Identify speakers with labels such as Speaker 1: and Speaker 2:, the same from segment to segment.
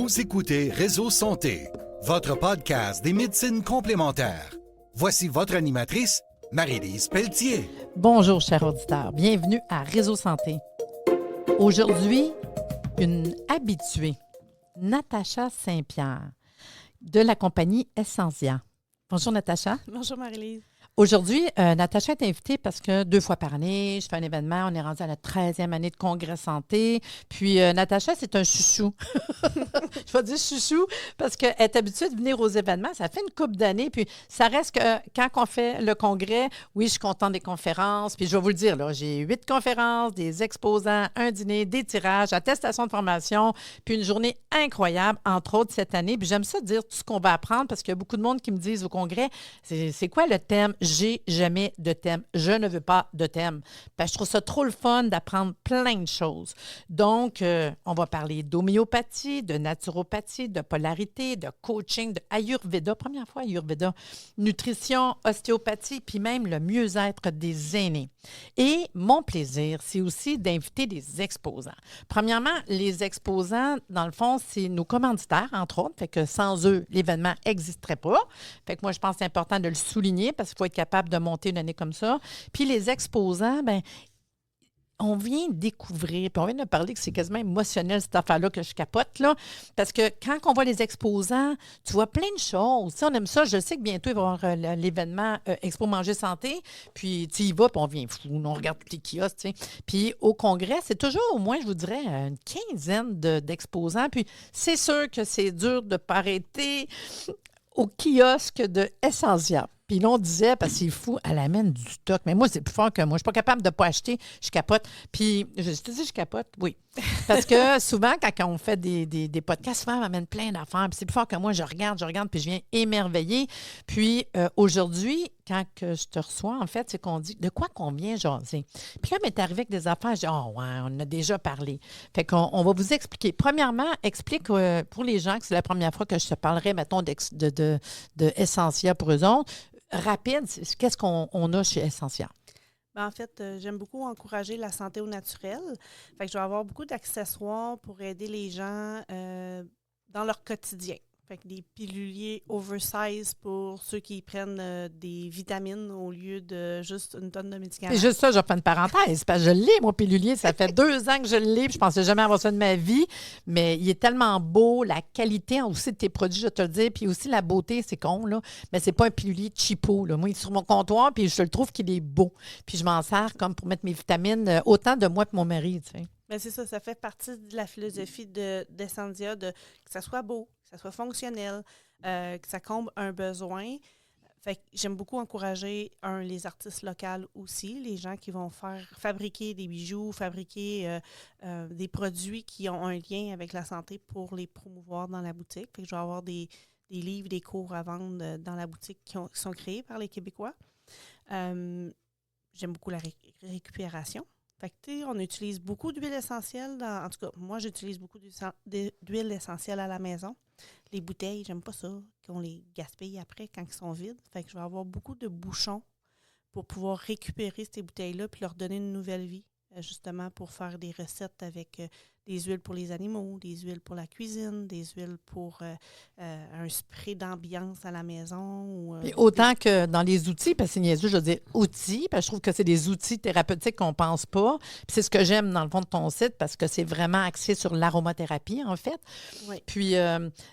Speaker 1: Vous écoutez Réseau Santé, votre podcast des médecines complémentaires. Voici votre animatrice, Marie-Lise Pelletier.
Speaker 2: Bonjour, chers auditeurs. Bienvenue à Réseau Santé. Aujourd'hui, une habituée, Natacha Saint-Pierre, de la compagnie Essentia. Bonjour, Natacha.
Speaker 3: Bonjour, Marie-Lise.
Speaker 2: Aujourd'hui, Natacha est invitée parce que 2 fois par année, je fais un événement. On est rendu à la 13e année de congrès santé. Puis, Natacha, c'est un chouchou. Je vais dire chouchou parce qu'elle est habituée de venir aux événements. Ça fait une couple d'années. Puis, ça reste que quand on fait le congrès, oui, je suis contente des conférences. Puis, je vais vous le dire, là, j'ai 8 conférences, des exposants, un dîner, des tirages, attestation de formation, puis une journée incroyable, entre autres, cette année. Puis, j'aime ça dire tout ce qu'on va apprendre parce qu'il y a beaucoup de monde qui me disent au congrès, c'est quoi le thème? J'ai jamais de thème. Je ne veux pas de thème. Parce que je trouve ça trop le fun d'apprendre plein de choses. Donc, on va parler d'homéopathie, de naturopathie, de polarité, de coaching, de Ayurveda, première fois Ayurveda, nutrition, ostéopathie, puis même le mieux-être des aînés. Et mon plaisir, c'est aussi d'inviter des exposants. Premièrement, les exposants, dans le fond, c'est nos commanditaires, entre autres. Fait que sans eux, l'événement n'existerait pas. Fait que moi, je pense que c'est important de le souligner parce qu'il faut être capable de monter une année comme ça. Puis les exposants, bien, on vient découvrir, puis on vient de parler que c'est quasiment émotionnel, cette affaire-là, que je capote, là, parce que quand on voit les exposants, tu vois plein de choses. Tu sais, on aime ça. Je sais que bientôt, il va y avoir l'événement Expo Manger Santé, puis tu y vas, puis on vient fou, on regarde tous les kiosques, tu sais. Puis au congrès, c'est toujours au moins, je vous dirais, une quinzaine d'exposants, puis c'est sûr que c'est dur de ne pas arrêter au kiosque de Essentia. Puis là, on disait, parce que c'est fou, elle amène du stock. Mais moi, c'est plus fort que moi. Je ne suis pas capable de ne pas acheter. Je capote. Puis, je te dis, je capote? Oui. Parce que souvent, quand on fait des podcasts, souvent, on m'amène plein d'affaires. Puis c'est plus fort que moi. Je regarde, puis je viens émerveiller. Puis aujourd'hui, quand que je te reçois, en fait, c'est qu'on dit, de quoi qu'on vient jaser? Puis là, m'est arrivé avec des affaires. Je dis, oh, ouais, on en a déjà parlé. Fait qu'on va vous expliquer. Premièrement, explique pour les gens que c'est la première fois que je te parlerai, mettons, de Essentia pour eux autres. Rapide, qu'est-ce qu'on a chez Essentia?
Speaker 3: En fait, j'aime beaucoup encourager la santé au naturel. Fait que je vais avoir beaucoup d'accessoires pour aider les gens dans leur quotidien. Fait que des piluliers oversize pour ceux qui prennent des vitamines au lieu de juste une tonne de médicaments.
Speaker 2: C'est juste ça, je vais faire une parenthèse, parce que je l'ai, mon pilulier. Ça fait 2 ans que je l'ai, puis je pensais jamais avoir ça de ma vie. Mais il est tellement beau, la qualité aussi de tes produits, je te le dis, puis aussi la beauté, c'est con, là. Mais c'est pas un pilulier cheapo, là. Moi, il est sur mon comptoir, puis je le trouve qu'il est beau. Puis je m'en sers comme pour mettre mes vitamines, autant de moi que mon mari, tu sais.
Speaker 3: Bien, c'est ça fait partie de la philosophie d'Essentia, que ça soit beau, que ça soit fonctionnel, que ça comble un besoin. Fait que j'aime beaucoup encourager, les artistes locaux aussi, les gens qui vont fabriquer des bijoux, fabriquer des produits qui ont un lien avec la santé pour les promouvoir dans la boutique. Fait que je vais avoir des livres, des cours à vendre dans la boutique qui sont créés par les Québécois. J'aime beaucoup la récupération. Fait que, on utilise beaucoup d'huile essentielle. En tout cas, moi, j'utilise beaucoup d'huile essentielle à la maison. Les bouteilles, j'aime pas ça, qu'on les gaspille après quand ils sont vides. Fait que je vais avoir beaucoup de bouchons pour pouvoir récupérer ces bouteilles-là puis leur donner une nouvelle vie, justement pour faire des recettes avec des huiles pour les animaux, des huiles pour la cuisine, des huiles pour un spray d'ambiance à la maison.
Speaker 2: Autant que dans les outils, parce que c'est niaiseux, je veux dire outils, parce que je trouve que c'est des outils thérapeutiques qu'on ne pense pas. Puis c'est ce que j'aime dans le fond de ton site, parce que c'est vraiment axé sur l'aromathérapie, en fait.
Speaker 3: Oui.
Speaker 2: Puis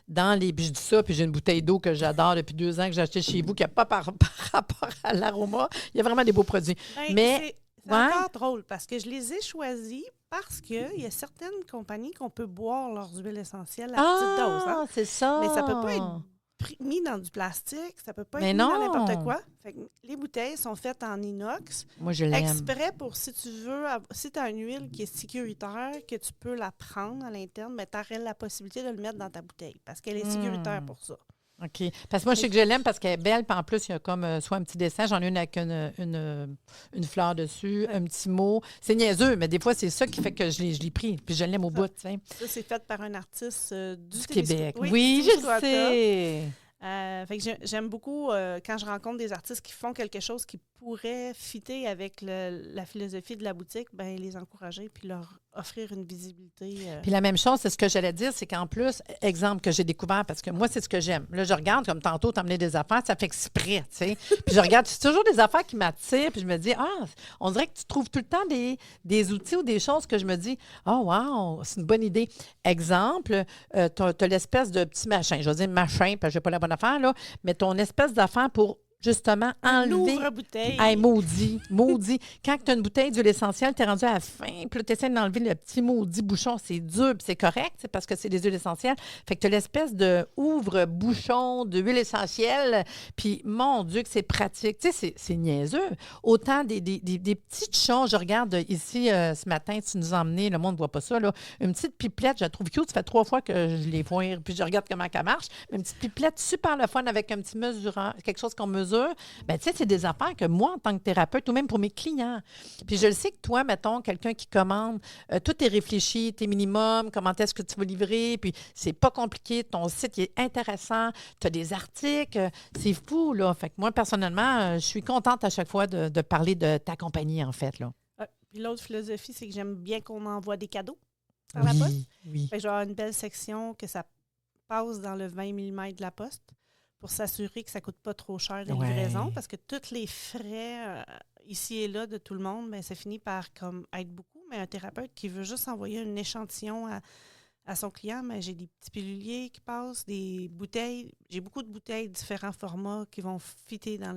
Speaker 2: dans les... Puis je dis ça, puis j'ai une bouteille d'eau que j'adore depuis 2 ans que j'ai achetée chez vous, qui n'a pas par rapport à l'aroma. Il y a vraiment des beaux produits.
Speaker 3: Ben,
Speaker 2: Mais...
Speaker 3: C'est encore drôle parce que je les ai choisis parce qu'il y a certaines compagnies qu'on peut boire leurs huiles essentielles à petite dose. Hein?
Speaker 2: C'est ça.
Speaker 3: Mais ça ne peut pas être mis dans du plastique, ça ne peut pas être
Speaker 2: Mais
Speaker 3: mis
Speaker 2: non.
Speaker 3: dans n'importe quoi. Fait que les bouteilles sont faites en inox.
Speaker 2: Moi, je l'aime.
Speaker 3: Exprès pour si tu veux, si tu as une huile qui est sécuritaire, que tu peux la prendre à l'interne, mais tu aurais la possibilité de le mettre dans ta bouteille parce qu'elle est sécuritaire pour ça.
Speaker 2: OK. Parce que moi, je sais que je l'aime parce qu'elle est belle. Puis en plus, il y a comme soit un petit dessin. J'en ai une avec une fleur dessus, un petit mot. C'est niaiseux, mais des fois, c'est ça qui fait que je l'ai pris. Puis je l'aime au bout. Tu sais.
Speaker 3: Ça, c'est fait par un artiste du
Speaker 2: Québec. Oui, je sais.
Speaker 3: Fait que j'aime beaucoup quand je rencontre des artistes qui font quelque chose qui pourrait fitter avec la philosophie de la boutique, ben les encourager puis leur offrir une visibilité.
Speaker 2: Puis la même chose, c'est ce que j'allais dire, c'est qu'en plus, exemple que j'ai découvert, parce que moi, c'est ce que j'aime. Là, je regarde, comme tantôt, t'emmener des affaires, ça fait exprès, tu sais. Puis je regarde, c'est toujours des affaires qui m'attirent, puis je me dis, on dirait que tu trouves tout le temps des outils ou des choses que je me dis, wow, c'est une bonne idée. Exemple, t'as l'espèce de petit machin, je vais dire machin, parce que j'ai pas la bonne affaire, là, mais ton espèce d'affaire pour justement enlever.
Speaker 3: Ouvre-bouteille.
Speaker 2: Hey, maudit. Quand tu as une bouteille d'huile essentielle, tu es rendu à la fin, puis là, tu essaies d'enlever le petit maudit bouchon. C'est dur, puis c'est correct, c'est parce que c'est des huiles essentielles. Fait que tu as l'espèce de ouvre-bouchon d'huile essentielle, puis mon Dieu, que c'est pratique. Tu sais, c'est niaiseux. Autant des petites choses. Je regarde ici, ce matin, tu nous as emmené, le monde ne voit pas ça, là, une petite pipelette, je la trouve cute. Ça fait 3 fois que je les vois, puis je regarde comment elle marche. Une petite pipelette super le fun avec un petit mesurant, quelque chose qu'on mesure. Ben, tu sais, c'est des affaires que moi, en tant que thérapeute, ou même pour mes clients. Puis je le sais que toi, mettons, quelqu'un qui commande, tout est réfléchi, tes minimums, comment est-ce que tu vas livrer, puis c'est pas compliqué, ton site est intéressant, tu as des articles, c'est fou, là. Fait que moi, personnellement, je suis contente à chaque fois de parler de ta compagnie, en fait, là.
Speaker 3: Puis l'autre philosophie, c'est que j'aime bien qu'on envoie des cadeaux par la poste.
Speaker 2: Oui.
Speaker 3: Fait que je vais avoir une belle section que ça passe dans le 20 mm de la poste, pour s'assurer que ça ne coûte pas trop cher de livraison, parce que tous les frais ici et là de tout le monde, bien, ça finit par comme être beaucoup. Mais un thérapeute qui veut juste envoyer un échantillon à son client, bien, j'ai des petits piluliers qui passent, des bouteilles. J'ai beaucoup de bouteilles, différents formats qui vont fitter dans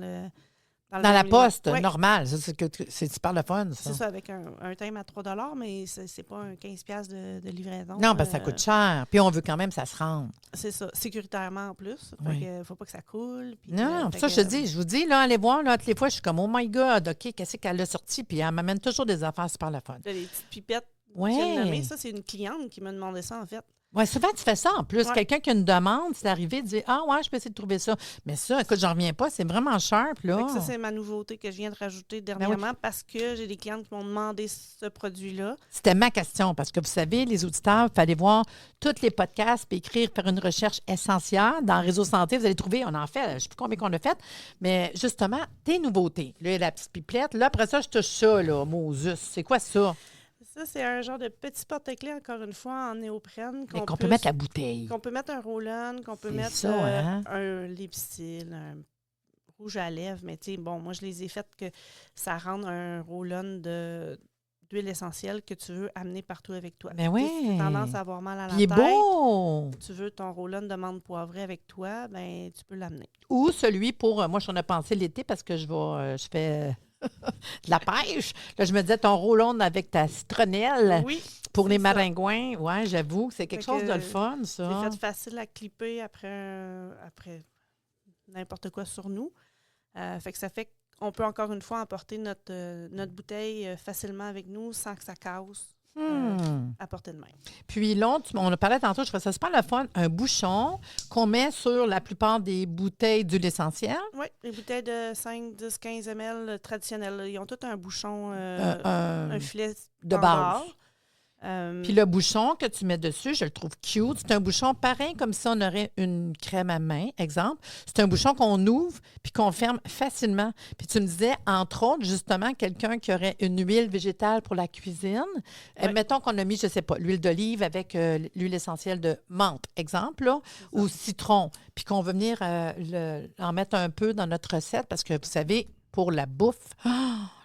Speaker 3: la poste,
Speaker 2: normale. C'est super le fun, ça.
Speaker 3: C'est ça, avec un thème à 3 $, mais c'est pas un 15$ de livraison.
Speaker 2: Non, ça coûte cher. Puis on veut quand même que ça se rende.
Speaker 3: C'est ça, sécuritairement en plus. Il ne faut pas que ça coule. Puis
Speaker 2: non, ça, je vous dis, là, allez voir, là, toutes les fois, je suis comme, oh my God, OK, qu'est-ce qu'elle a sorti? Puis elle m'amène toujours des affaires super le fun.
Speaker 3: Des petites pipettes.
Speaker 2: Oui.
Speaker 3: Ça, c'est une cliente qui m'a demandé ça, en fait.
Speaker 2: Oui, souvent, tu fais ça en plus. Quelqu'un qui a une demande, c'est arrivé de dire, je peux essayer de trouver ça. Mais ça, écoute, j'en reviens pas, c'est vraiment sharp, là.
Speaker 3: Ça, c'est ma nouveauté que je viens de rajouter dernièrement parce que j'ai des clientes qui m'ont demandé ce produit-là.
Speaker 2: C'était ma question, parce que vous savez, les auditeurs, il fallait voir tous les podcasts puis faire une recherche essentielle dans Réseau Santé. Vous allez trouver, on en fait, je ne sais plus combien qu'on a fait, mais justement, tes nouveautés. Là, la petite pipelette. Là, après ça, je touche ça, là, Moses. C'est quoi ça?
Speaker 3: Ça, c'est un genre de petit porte-clés, encore une fois, en néoprène.
Speaker 2: Qu'on peut mettre la bouteille.
Speaker 3: Qu'on peut mettre un roll-on, qu'on peut mettre un lip-seal, un rouge à lèvres. Mais tu sais, bon, moi, je les ai faites que ça rende un roll-on d'huile essentielle que tu veux amener partout avec toi.
Speaker 2: Mais oui.
Speaker 3: Si tu as tendance à avoir mal à la tête.
Speaker 2: Il est beau!
Speaker 3: Tu veux ton roll-on de menthe poivrée avec toi, ben tu peux l'amener.
Speaker 2: Ou celui pour... moi, j'en ai pensé l'été parce que je fais... de la pêche. Là, je me disais, ton roll-on avec ta citronnelle pour les maringouins. Oui, j'avoue, c'est quelque chose de le fun, ça.
Speaker 3: C'est fait facile à clipper après n'importe quoi sur nous. Fait que ça fait qu'on peut encore une fois emporter notre bouteille facilement avec nous sans que ça casse. À portée de main.
Speaker 2: Puis là, on a parlé tantôt, je trouvais ça super le fun, un bouchon qu'on met sur la plupart des bouteilles d'huile essentielle.
Speaker 3: Oui, les bouteilles de 5, 10, 15 ml traditionnelles. Ils ont tous un bouchon, un filet
Speaker 2: de base. Puis le bouchon que tu mets dessus, je le trouve cute. C'est un bouchon pareil comme si on aurait une crème à main, exemple. C'est un bouchon qu'on ouvre puis qu'on ferme facilement. Puis tu me disais, entre autres, justement, quelqu'un qui aurait une huile végétale pour la cuisine. Mettons qu'on a mis, je ne sais pas, l'huile d'olive avec l'huile essentielle de menthe, exemple, là, ou citron, puis qu'on veut venir en mettre un peu dans notre recette parce que, vous savez, pour la bouffe...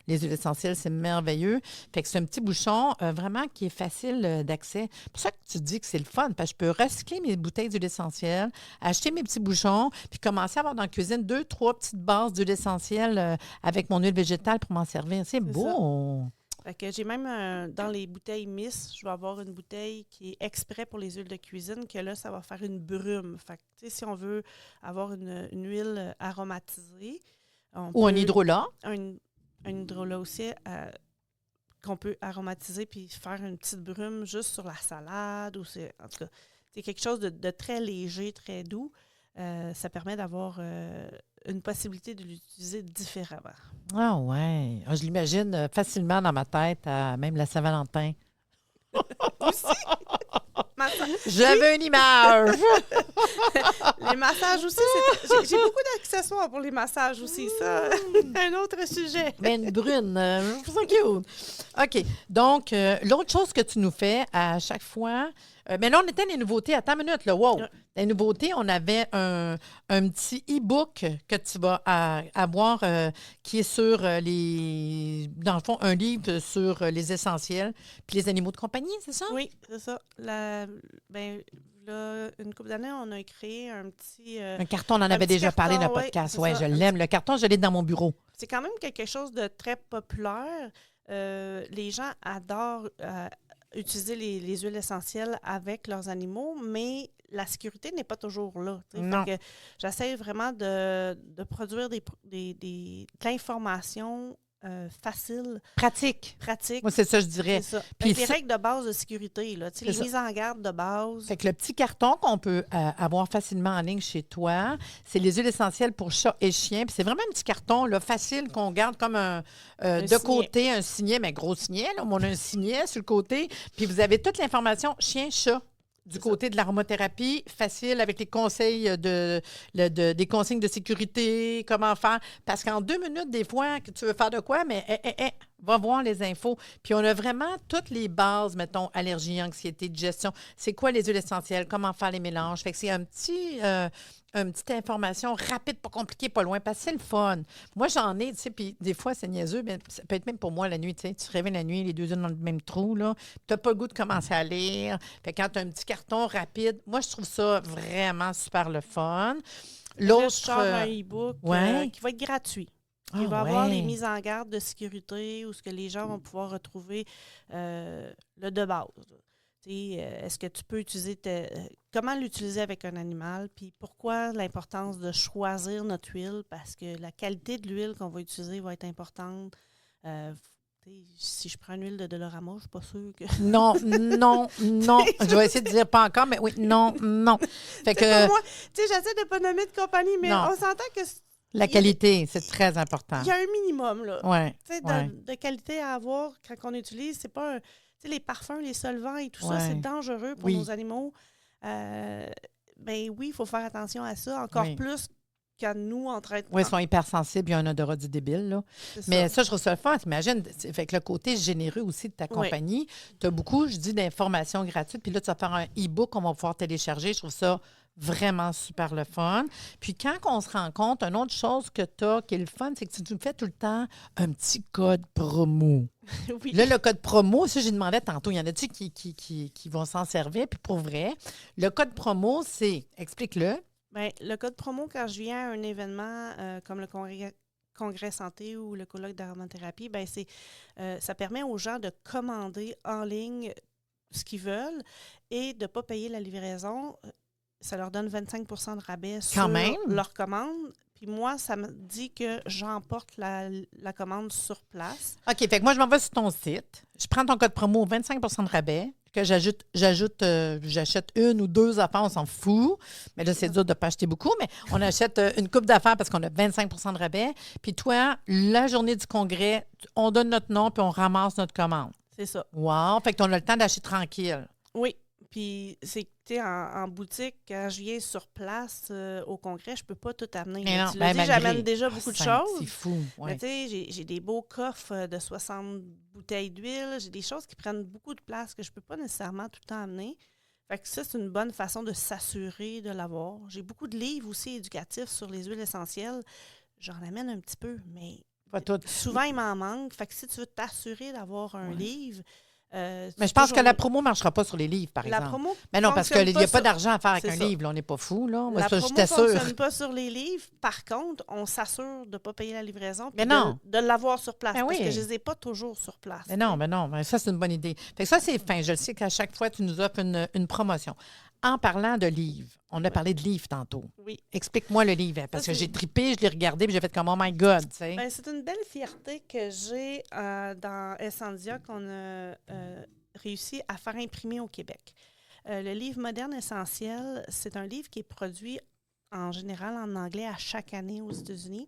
Speaker 2: les huiles essentielles, c'est merveilleux. Fait que c'est un petit bouchon vraiment qui est facile d'accès. C'est pour ça que tu dis que c'est le fun, parce que je peux recycler mes bouteilles d'huile essentielle, acheter mes petits bouchons, puis commencer à avoir dans la cuisine 2, 3 petites bases d'huile essentielle avec mon huile végétale pour m'en servir. C'est beau!
Speaker 3: Fait que j'ai même dans les bouteilles Miss, je vais avoir une bouteille qui est exprès pour les huiles de cuisine, que là, ça va faire une brume. Fait que, si on veut avoir une huile aromatisée...
Speaker 2: Ou un hydrolat.
Speaker 3: Un hydrolat aussi qu'on peut aromatiser puis faire une petite brume juste sur la salade. En tout cas, c'est quelque chose de très léger, très doux. Ça permet d'avoir une possibilité de l'utiliser différemment.
Speaker 2: Ah ouais. Je l'imagine facilement dans ma tête, à même la Saint-Valentin.
Speaker 3: Aussi!
Speaker 2: Je veux une image!
Speaker 3: Les massages aussi, j'ai beaucoup d'accessoires pour les massages aussi, ça. Un autre sujet.
Speaker 2: Mais une brune, je trouve ça cute. OK. Donc, l'autre chose que tu nous fais à chaque fois... mais là, on était les nouveautés. Attends une minute, là. Wow! Les nouveautés, on avait un petit e-book que tu vas avoir qui est sur les... Dans le fond, un livre sur les essentiels puis les animaux de compagnie, c'est ça?
Speaker 3: Oui, c'est ça. Là, une couple d'années, on a créé un petit...
Speaker 2: un carton, on en avait déjà parlé dans le podcast. Oui, je l'aime. Le carton, je l'ai dans mon bureau.
Speaker 3: C'est quand même quelque chose de très populaire. Les gens adorent utiliser les huiles essentielles avec leurs animaux, mais la sécurité n'est pas toujours là.
Speaker 2: Non.
Speaker 3: Fait que j'essaie vraiment de produire de l'information facile.
Speaker 2: Pratique.
Speaker 3: Pratique.
Speaker 2: Moi, c'est ça, je dirais.
Speaker 3: C'est ça.
Speaker 2: Puis
Speaker 3: les règles de base de sécurité, là, les mises en garde de base.
Speaker 2: Fait que le petit carton qu'on peut avoir facilement en ligne chez toi, c'est les huiles essentielles pour chat et chien. Puis c'est vraiment un petit carton là, facile qu'on garde comme un de
Speaker 3: signet.
Speaker 2: côté, un signet, mais gros signet. Là, on a un signet sur le côté. Puis vous avez toute l'information chien-chat. Du côté de l'aromathérapie, facile avec les conseils des consignes de sécurité, comment faire. Parce qu'en 2 minutes, des fois, que tu veux faire de quoi, mais va voir les infos. Puis on a vraiment toutes les bases, mettons, allergie, anxiété, digestion. C'est quoi les huiles essentielles, comment faire les mélanges. Fait que c'est une petite information rapide, pas compliquée, pas loin, parce que c'est le fun. Moi, j'en ai, tu sais, puis des fois, c'est niaiseux, mais ça peut être même pour moi la nuit, tu sais. Tu te réveilles la nuit, les deux yeux dans le même trou, là. Tu n'as pas le goût de commencer à lire. Fait que quand tu as un petit carton rapide, moi, je trouve ça vraiment super le fun.
Speaker 3: L'autre, je sors un e-book qui va être gratuit. Il va avoir les mises en garde de sécurité où ce que les gens vont pouvoir retrouver le de base. Est-ce que tu peux utiliser comment l'utiliser avec un animal, puis pourquoi l'importance de choisir notre huile, parce que la qualité de l'huile qu'on va utiliser va être importante. Si je prends une huile de Dolorama, je ne suis pas sûre que...
Speaker 2: Non. Je vais essayer de dire pas encore, mais oui, non. Fait que...
Speaker 3: Moi, j'essaie de ne pas nommer de compagnie, mais on s'entend que...
Speaker 2: La qualité, c'est très important.
Speaker 3: Il y a un minimum, là.
Speaker 2: Ouais,
Speaker 3: de qualité à avoir quand on utilise. C'est pas les parfums, les solvants et tout ça, c'est dangereux pour nos animaux. Oui, il faut faire attention à ça. Encore plus qu'à nous en traitement.
Speaker 2: Oui, ils sont hypersensibles. Il y a un odorat du débile, là. Mais ça, je trouve ça le fun. T'imagines, fait que le côté généreux aussi de ta compagnie, tu as beaucoup, je dis, d'informations gratuites. Puis là, tu vas faire un e-book qu'on va pouvoir télécharger. Je trouve ça vraiment super le fun. Puis quand on se rend compte, une autre chose que tu as qui est le fun, c'est que tu nous fais tout le temps un petit code promo.
Speaker 3: Oui.
Speaker 2: Là, le code promo, ça, j'ai demandé tantôt, il y en a-tu qui vont s'en servir? Puis pour vrai, le code promo, c'est, explique-le.
Speaker 3: Bien, le code promo, quand je viens à un événement comme le congrès santé ou le colloque d'aromathérapie, ça permet aux gens de commander en ligne ce qu'ils veulent et de ne pas payer la livraison. Ça leur donne 25 % de rabais sur leur commande. Puis moi, ça me dit que j'emporte la commande sur place.
Speaker 2: OK, fait que moi, je m'en vais sur ton site. Je prends ton code promo 25 % de rabais, que j'achète 1 ou 2 affaires, on s'en fout. Mais là, c'est dur de ne pas acheter beaucoup, mais on achète une coupe d'affaires parce qu'on a 25 % de rabais. Puis toi, la journée du congrès, on donne notre nom puis on ramasse notre commande.
Speaker 3: C'est ça.
Speaker 2: Wow! Fait que tu as le temps d'acheter tranquille.
Speaker 3: Oui. Puis, c'est en boutique, quand je viens sur place au congrès, je ne peux pas tout amener.
Speaker 2: Mais non,
Speaker 3: tu l'as dit, j'amène déjà beaucoup de choses.
Speaker 2: C'est fou. Ouais.
Speaker 3: Mais tu sais, j'ai des beaux coffres de 60 bouteilles d'huile. J'ai des choses qui prennent beaucoup de place que je ne peux pas nécessairement tout le temps amener. Fait que ça, c'est une bonne façon de s'assurer de l'avoir. J'ai beaucoup de livres aussi éducatifs sur les huiles essentielles. J'en amène un petit peu, mais souvent, il m'en manque. Fait que si tu veux t'assurer d'avoir un livre...
Speaker 2: mais je pense que la promo ne marchera pas sur les livres, par exemple.
Speaker 3: La promo
Speaker 2: mais non, parce qu'il n'y a pas d'argent à faire avec un livre. Là, on n'est pas fou. Là. Moi,
Speaker 3: la
Speaker 2: ça,
Speaker 3: promo ne fonctionne pas sur les livres. Par contre, on s'assure de ne pas payer la livraison et de l'avoir sur place. Parce que je ne les ai pas toujours sur place.
Speaker 2: Mais non. Mais ça, c'est une bonne idée. Fait que ça, c'est fin. Je le sais qu'à chaque fois, tu nous offres une promotion. En parlant de livres, on a parlé de livres tantôt.
Speaker 3: Oui.
Speaker 2: Explique-moi le livre, parce que j'ai trippé, je l'ai regardé, puis j'ai fait comme « Oh my God! »
Speaker 3: C'est une belle fierté que j'ai dans Essendia qu'on a réussi à faire imprimer au Québec. Le livre Moderne Essentiel, c'est un livre qui est produit en général en anglais à chaque année aux États-Unis.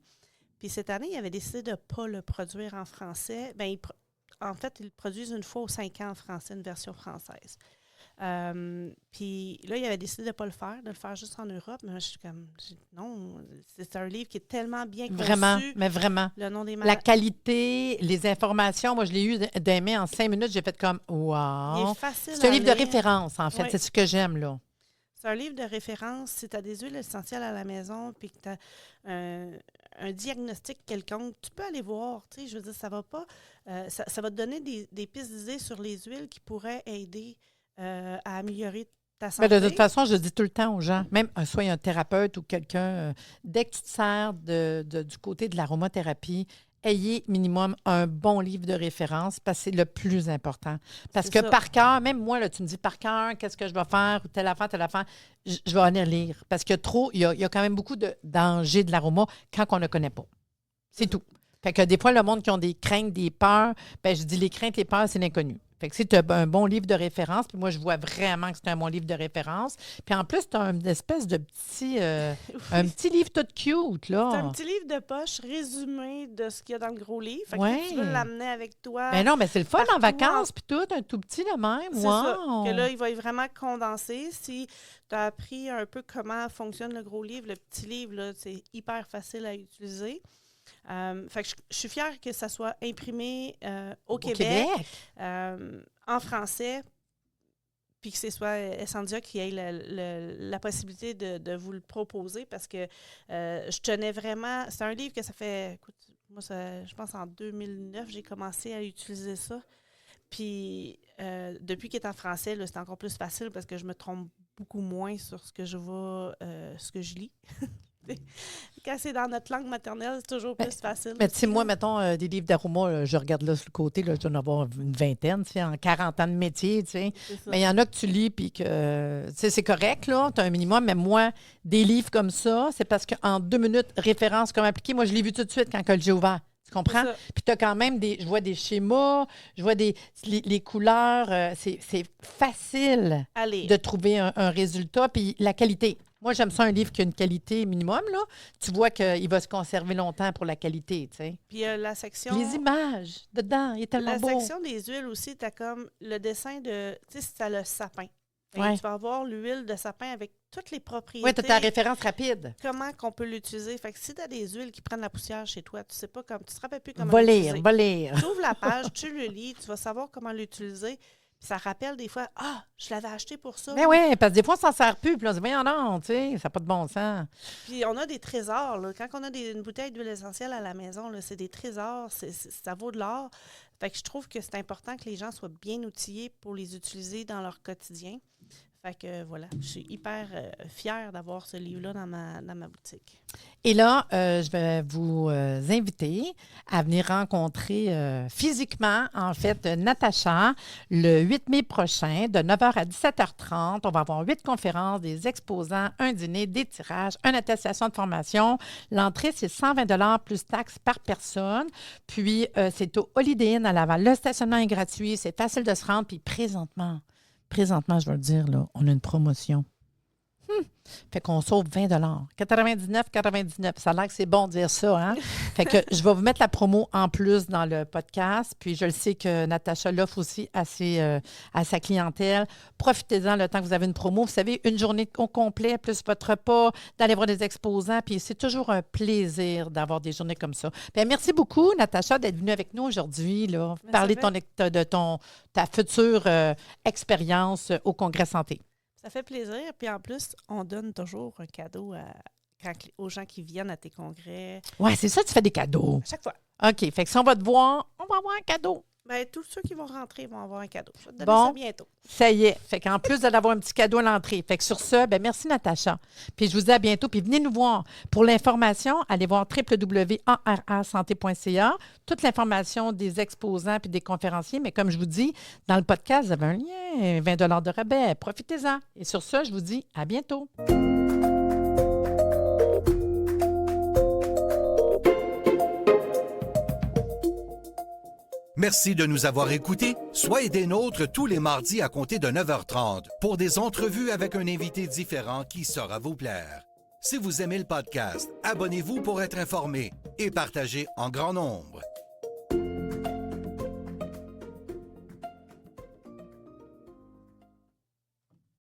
Speaker 3: Puis cette année, ils avaient décidé de ne pas le produire en français. En fait, ils le produisent une fois aux 5 ans en français, une version française. Puis là, il avait décidé de ne pas le faire, de le faire juste en Europe. Mais moi, je suis comme, non, c'est un livre qui est tellement bien conçu.
Speaker 2: Vraiment, mais vraiment.
Speaker 3: Le nom des
Speaker 2: La qualité, les informations, moi, je l'ai eu d'aimer en 5 minutes. J'ai fait comme, wow.
Speaker 3: Il est facile
Speaker 2: C'est un
Speaker 3: à
Speaker 2: livre de
Speaker 3: lire.
Speaker 2: référence, en fait.
Speaker 3: Oui.
Speaker 2: C'est ce que j'aime, là.
Speaker 3: C'est un livre de référence. Si tu as des huiles essentielles à la maison puis que tu as un diagnostic quelconque, tu peux aller voir. Tu sais, je veux dire, ça va pas. Ça va te donner des pistes d'idées sur les huiles qui pourraient aider à améliorer ta santé.
Speaker 2: Mais de toute façon, je dis tout le temps aux gens, même soit un thérapeute ou quelqu'un, dès que tu te sers du côté de l'aromathérapie, ayez minimum un bon livre de référence parce que c'est le plus important. Parce que par cœur, même moi, là, tu me dis par cœur, qu'est-ce que je vais faire, ou telle affaire, je vais aller lire. Parce qu'il y a quand même beaucoup de dangers de l'aroma quand on ne connaît pas. C'est tout. Fait que des fois, le monde qui ont des craintes, des peurs, je dis les craintes, les peurs, c'est l'inconnu. Fait que si tu as un bon livre de référence, puis moi, je vois vraiment que c'est un bon livre de référence. Puis en plus, tu as une espèce de petit, un petit livre tout cute, là.
Speaker 3: C'est un petit livre de poche résumé de ce qu'il y a dans le gros livre. Fait
Speaker 2: Ouais.
Speaker 3: que tu veux l'amener avec toi.
Speaker 2: Ben non, mais c'est le fun en
Speaker 3: partout.
Speaker 2: vacances, puis tout, un tout petit de même.
Speaker 3: C'est
Speaker 2: Wow.
Speaker 3: ça. Que là, il va être vraiment condensé. Si tu as appris un peu comment fonctionne le gros livre, le petit livre, là, c'est hyper facile à utiliser. Fait que je suis fière que ça soit imprimé au Québec. En français, puis que ce soit Essendia qui ait la possibilité de vous le proposer parce que je tenais vraiment... C'est un livre que ça fait... Écoute, moi, je pense en 2009, j'ai commencé à utiliser ça. Puis depuis qu'il est en français, là, c'est encore plus facile parce que je me trompe beaucoup moins sur ce que je lis. Quand c'est dans notre langue maternelle, c'est toujours plus facile.
Speaker 2: Mais tu sais, moi, mettons, des livres d'aroma, je regarde là sur le côté, là, je dois en avoir une vingtaine, tu sais, en 40 ans de métier, tu sais. Mais il y en a que tu lis, puis que, tu sais, c'est correct, là, tu as un minimum. Mais moi, des livres comme ça, c'est parce qu'en 2 minutes, référence comme appliquée, moi, je l'ai vu tout de suite quand j'ai ouvert. Tu comprends? Puis tu as quand même je vois des schémas, je vois les couleurs. C'est facile de trouver un résultat. Puis la qualité. Moi, j'aime ça, un livre qui a une qualité minimum, là. Tu vois qu'il va se conserver longtemps pour la qualité, tu sais.
Speaker 3: Puis la section...
Speaker 2: Les images dedans, il est tellement beau.
Speaker 3: La section des huiles aussi, tu as comme le dessin de... Tu sais, c'est le sapin.
Speaker 2: Ouais.
Speaker 3: Tu vas avoir l'huile de sapin avec toutes les propriétés.
Speaker 2: Oui, tu as ta référence rapide.
Speaker 3: Comment qu'on peut l'utiliser. Fait que si tu as des huiles qui prennent la poussière chez toi, tu sais pas comme... Tu te rappelles plus comment l'utiliser.
Speaker 2: Va lire.
Speaker 3: Tu ouvres la page, tu le lis, tu vas savoir comment l'utiliser. Puis ça rappelle des fois, je l'avais acheté pour ça.
Speaker 2: Mais oui, parce que des fois, on s'en sert plus. Puis on se dit, voyons non, tu sais, ça n'a pas de bon sens.
Speaker 3: Puis on a des trésors, là. Quand on a une bouteille d'huile essentielle à la maison, là, c'est des trésors, ça vaut de l'or. Fait que je trouve que c'est important que les gens soient bien outillés pour les utiliser dans leur quotidien. Fait que voilà, je suis hyper fière d'avoir ce livre-là dans ma boutique.
Speaker 2: Et là, je vais vous inviter à venir rencontrer physiquement, en fait, Natacha, le 8 mai prochain, de 9h à 17h30. On va avoir 8 conférences, des exposants, un dîner, des tirages, une attestation de formation. L'entrée, c'est 120 $ plus taxes par personne. Puis, c'est au Holiday Inn à Laval. Le stationnement est gratuit, c'est facile de se rendre. Puis, présentement, je veux le dire, là, on a une promotion. Fait qu'on sauve 20 $. 99,99. Ça a l'air que c'est bon de dire ça, hein? Fait que je vais vous mettre la promo en plus dans le podcast. Puis je le sais que Natacha l'offre aussi à sa clientèle. Profitez-en le temps que vous avez une promo. Vous savez, une journée au complet, plus votre repas, d'aller voir des exposants. Puis c'est toujours un plaisir d'avoir des journées comme ça. Bien, merci beaucoup, Natacha, d'être venue avec nous aujourd'hui, là, parler de ta future expérience au Congrès Santé.
Speaker 3: Ça fait plaisir. Puis en plus, on donne toujours un cadeau aux gens qui viennent à tes congrès.
Speaker 2: Oui, c'est ça, tu fais des cadeaux.
Speaker 3: À chaque fois.
Speaker 2: OK. Fait que si on va te voir, on va avoir un cadeau.
Speaker 3: Bien, tous ceux qui vont rentrer vont avoir un cadeau. Je vais te donner ça bientôt.
Speaker 2: Ça y est. Fait qu'en plus d'avoir un petit cadeau à l'entrée. Fait que sur ce, bien, merci Natacha. Puis je vous dis à bientôt. Puis venez nous voir. Pour l'information, allez voir www.arasanté.ca. Toute l'information des exposants puis des conférenciers. Mais comme je vous dis, dans le podcast, vous avez un lien, 20 $ de rabais. Profitez-en. Et sur ce, je vous dis à bientôt.
Speaker 1: Merci de nous avoir écoutés. Soyez des nôtres tous les mardis à compter de 9h30 pour des entrevues avec un invité différent qui saura vous plaire. Si vous aimez le podcast, abonnez-vous pour être informé et partagez en grand nombre.